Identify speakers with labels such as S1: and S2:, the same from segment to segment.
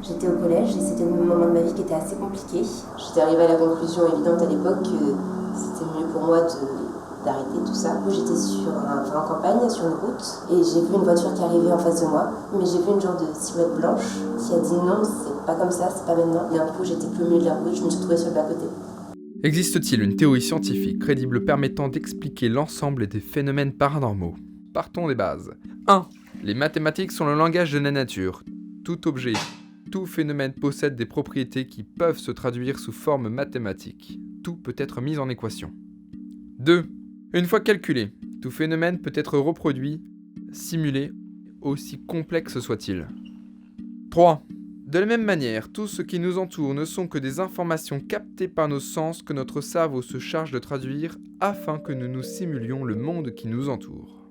S1: J'étais au collège et c'était le moment de ma vie qui était assez compliqué. J'étais arrivée à la conclusion évidente à l'époque que c'était mieux pour moi d'arrêter tout ça. J'étais en campagne, sur une route, et j'ai vu une voiture qui arrivait en face de moi, mais j'ai vu une genre de silhouette blanche qui a dit non, c'est pas comme ça, c'est pas maintenant. Et un coup, j'étais plus au milieu de la route, je me suis retrouvée sur le bas-côté.
S2: Existe-t-il une théorie scientifique crédible permettant d'expliquer l'ensemble des phénomènes paranormaux ? Partons des bases. 1. Les mathématiques sont le langage de la nature. Tout objet, tout phénomène possède des propriétés qui peuvent se traduire sous forme mathématique. Tout peut être mis en équation. 2. Une fois calculé, tout phénomène peut être reproduit, simulé, aussi complexe soit-il. 3. De la même manière, tout ce qui nous entoure ne sont que des informations captées par nos sens que notre cerveau se charge de traduire afin que nous nous simulions le monde qui nous entoure.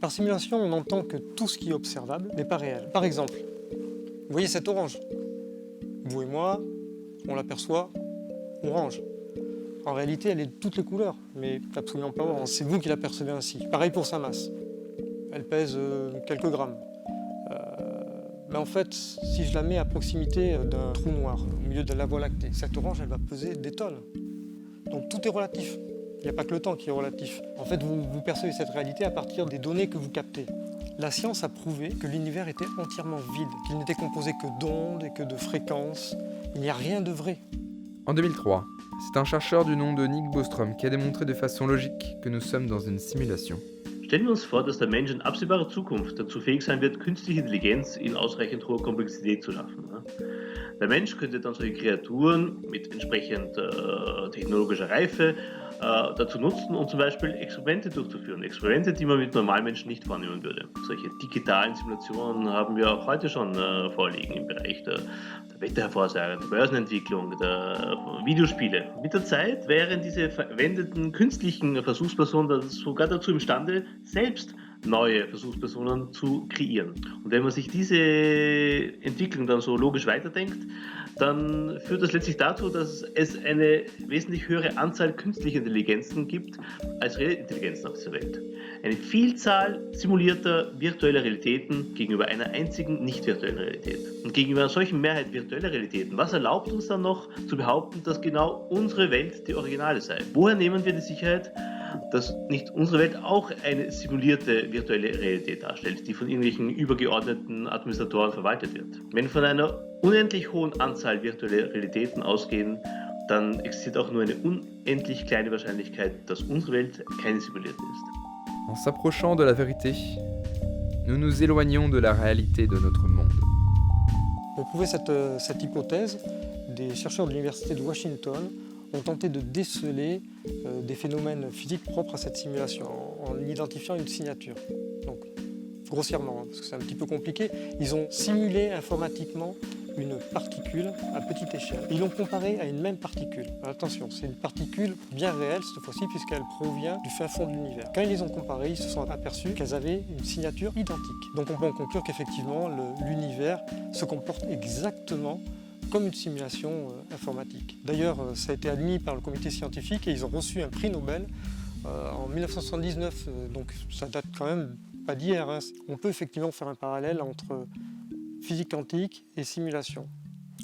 S3: Par simulation, on entend que tout ce qui est observable n'est pas réel. Par exemple, vous voyez cette orange ? Vous et moi, on l'aperçoit orange. En réalité, elle est de toutes les couleurs, mais absolument pas orange. C'est vous qui la percevez ainsi. Pareil pour sa masse. Elle pèse quelques grammes. Mais en fait, si je la mets à proximité d'un trou noir, au milieu de la Voie lactée, cette orange, elle va peser des tonnes. Donc tout est relatif. Il n'y a pas que le temps qui est relatif. En fait, vous percevez cette réalité à partir des données que vous captez. La science a prouvé que l'univers était entièrement vide, qu'il n'était composé que d'ondes et que de fréquences. Il n'y a rien de vrai.
S2: En 2003, c'est un chercheur du nom de Nick Bostrom qui a démontré de façon logique que nous sommes dans une simulation.
S4: Stellen wir uns vor, dass der Mensch in absehbarer Zukunft dazu fähig sein wird, künstliche Intelligenz in ausreichend hoher Komplexität zu schaffen. Der Mensch könnte dann solche Kreaturen mit entsprechend technologischer Reife dazu nutzen, um zum Beispiel Experimente durchzuführen. Experimente, die man mit Normalmenschen nicht vornehmen würde. Solche digitalen Simulationen haben wir auch heute schon vorliegen im Bereich der Wettervorhersage, der Börsenentwicklung, der Videospiele. Mit der Zeit wären diese verwendeten künstlichen Versuchspersonen sogar dazu imstande, selbst neue Versuchspersonen zu kreieren. Und wenn man sich diese Entwicklung dann so logisch weiterdenkt, dann führt das letztlich dazu, dass es eine wesentlich höhere Anzahl künstlicher Intelligenzen gibt als reelle Intelligenzen auf dieser Welt. Eine Vielzahl simulierter virtueller Realitäten gegenüber einer einzigen nicht virtuellen Realität. Und gegenüber einer solchen Mehrheit virtueller Realitäten, was erlaubt uns dann noch zu behaupten, dass genau unsere Welt die Originale sei? Woher nehmen wir die Sicherheit, dass nicht unsere Welt auch eine simulierte virtuelle Realität darstellt, die von irgendwelchen übergeordneten Administratoren verwaltet wird? Wenn von einer unendlich hohen Anzahl virtueller Realitäten ausgehen, dann existiert auch nur eine unendlich kleine Wahrscheinlichkeit, dass unsere Welt keine simulierte ist.
S2: En s'approchant de la vérité, nous nous éloignons de la réalité de notre monde.
S3: Pour prouver cette hypothèse, des chercheurs de l'université de Washington ont tenté de déceler des phénomènes physiques propres à cette simulation en identifiant une signature. Donc, grossièrement, parce que c'est un petit peu compliqué, ils ont simulé informatiquement une particule à petite échelle. Ils l'ont comparée à une même particule. Attention, c'est une particule bien réelle cette fois-ci puisqu'elle provient du fin fond de l'univers. Quand ils les ont comparées, ils se sont aperçus qu'elles avaient une signature identique. Donc on peut en conclure qu'effectivement l'univers se comporte exactement comme une simulation informatique. D'ailleurs, ça a été admis par le comité scientifique et ils ont reçu un prix Nobel en 1979, donc ça date quand même pas d'hier. On peut effectivement faire un parallèle entre physique quantique et simulation.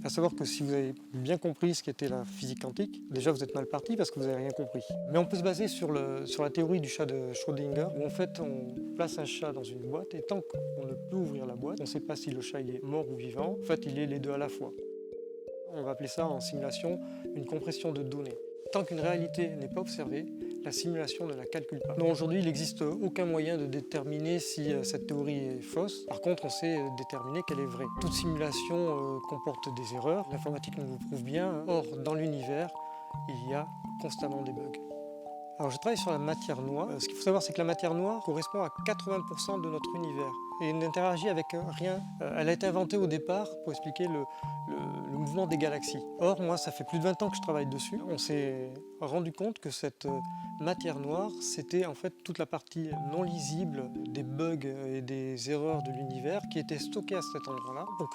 S3: À savoir que si vous avez bien compris ce qu'était la physique quantique, déjà vous êtes mal parti parce que vous n'avez rien compris. Mais on peut se baser sur la théorie du chat de Schrödinger, où en fait on place un chat dans une boîte et tant qu'on ne peut ouvrir la boîte, on ne sait pas si le chat il est mort ou vivant, en fait il est les deux à la fois. On va appeler ça en simulation une compression de données. Tant qu'une réalité n'est pas observée, la simulation ne la calcule pas. Donc aujourd'hui, il n'existe aucun moyen de déterminer si cette théorie est fausse. Par contre, on sait déterminer qu'elle est vraie. Toute simulation comporte des erreurs. L'informatique nous le prouve bien. Or, dans l'univers, il y a constamment des bugs. Alors, je travaille sur la matière noire. Ce qu'il faut savoir, c'est que la matière noire correspond à 80% de notre univers. Et n'interagit avec rien. Elle a été inventée au départ pour expliquer le mouvement des galaxies. Or, moi, ça fait plus de 20 ans que je travaille dessus. On s'est rendu compte que cette matière noire, c'était en fait toute la partie non lisible des bugs et des erreurs de l'univers qui étaient stockées à cet endroit-là. Donc,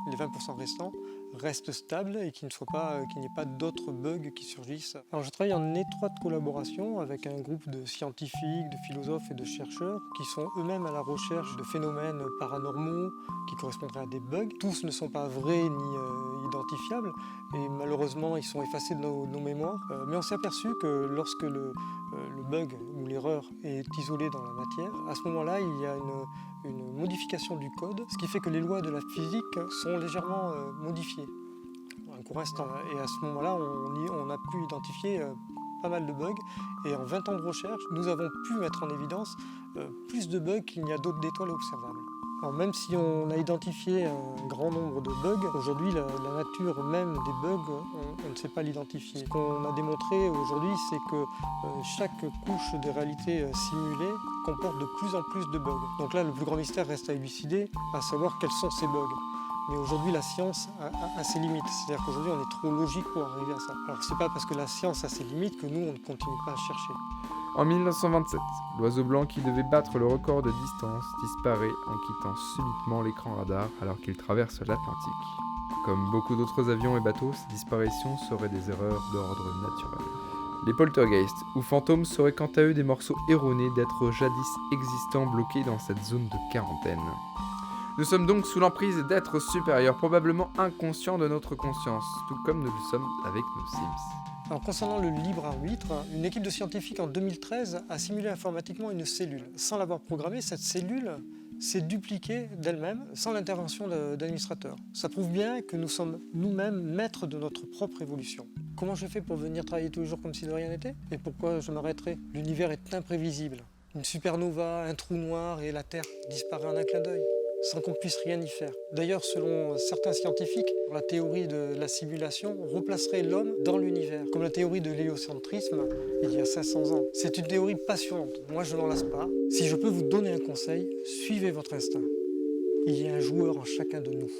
S3: les 20% restants restent stables et qu'il n'y ait pas d'autres bugs qui surgissent. Alors je travaille en étroite collaboration avec un groupe de scientifiques, de philosophes et de chercheurs qui sont eux-mêmes à la recherche de phénomènes paranormaux qui correspondraient à des bugs. Tous ne sont pas vrais ni identifiables et malheureusement ils sont effacés de nos mémoires. Mais on s'est aperçu que lorsque le bug ou l'erreur est isolée dans la matière, à ce moment-là il y a une modification du code, ce qui fait que les lois de la physique sont légèrement modifiées un court instant. Et à ce moment-là, on a pu identifier pas mal de bugs. Et en 20 ans de recherche, nous avons pu mettre en évidence plus de bugs qu'il n'y a d'autres d'étoiles observables. Alors même si on a identifié un grand nombre de bugs, aujourd'hui la nature même des bugs, on ne sait pas l'identifier. Ce qu'on a démontré aujourd'hui, c'est que chaque couche de réalité simulée comporte de plus en plus de bugs. Donc là, le plus grand mystère reste à élucider, à savoir quels sont ces bugs. Mais aujourd'hui, la science a ses limites. C'est-à-dire qu'aujourd'hui, on est trop logique pour arriver à ça. Alors c'est pas parce que la science a ses limites que nous, on ne continue pas à chercher.
S2: En 1927, l'oiseau blanc qui devait battre le record de distance disparaît en quittant subitement l'écran radar alors qu'il traverse l'Atlantique. Comme beaucoup d'autres avions et bateaux, ces disparitions seraient des erreurs d'ordre naturel. Les poltergeists ou fantômes seraient quant à eux des morceaux erronés d'êtres jadis existants bloqués dans cette zone de quarantaine. Nous sommes donc sous l'emprise d'êtres supérieurs, probablement inconscients de notre conscience, tout comme nous le sommes avec nos Sims.
S3: Alors, concernant le libre arbitre, une équipe de scientifiques en 2013 a simulé informatiquement une cellule. Sans l'avoir programmée, cette cellule s'est dupliquée d'elle-même sans l'intervention d'administrateurs. Ça prouve bien que nous sommes nous-mêmes maîtres de notre propre évolution. Comment je fais pour venir travailler tous les jours comme si de rien n'était? Et pourquoi je m'arrêterai? L'univers est imprévisible. Une supernova, un trou noir et la Terre disparaît en un clin d'œil, sans qu'on puisse rien y faire. D'ailleurs, selon certains scientifiques, la théorie de la simulation replacerait l'homme dans l'univers, comme la théorie de l'héliocentrisme il y a 500 ans. C'est une théorie passionnante, moi je n'en lasse pas. Si je peux vous donner un conseil, suivez votre instinct. Il y a un joueur en chacun de nous.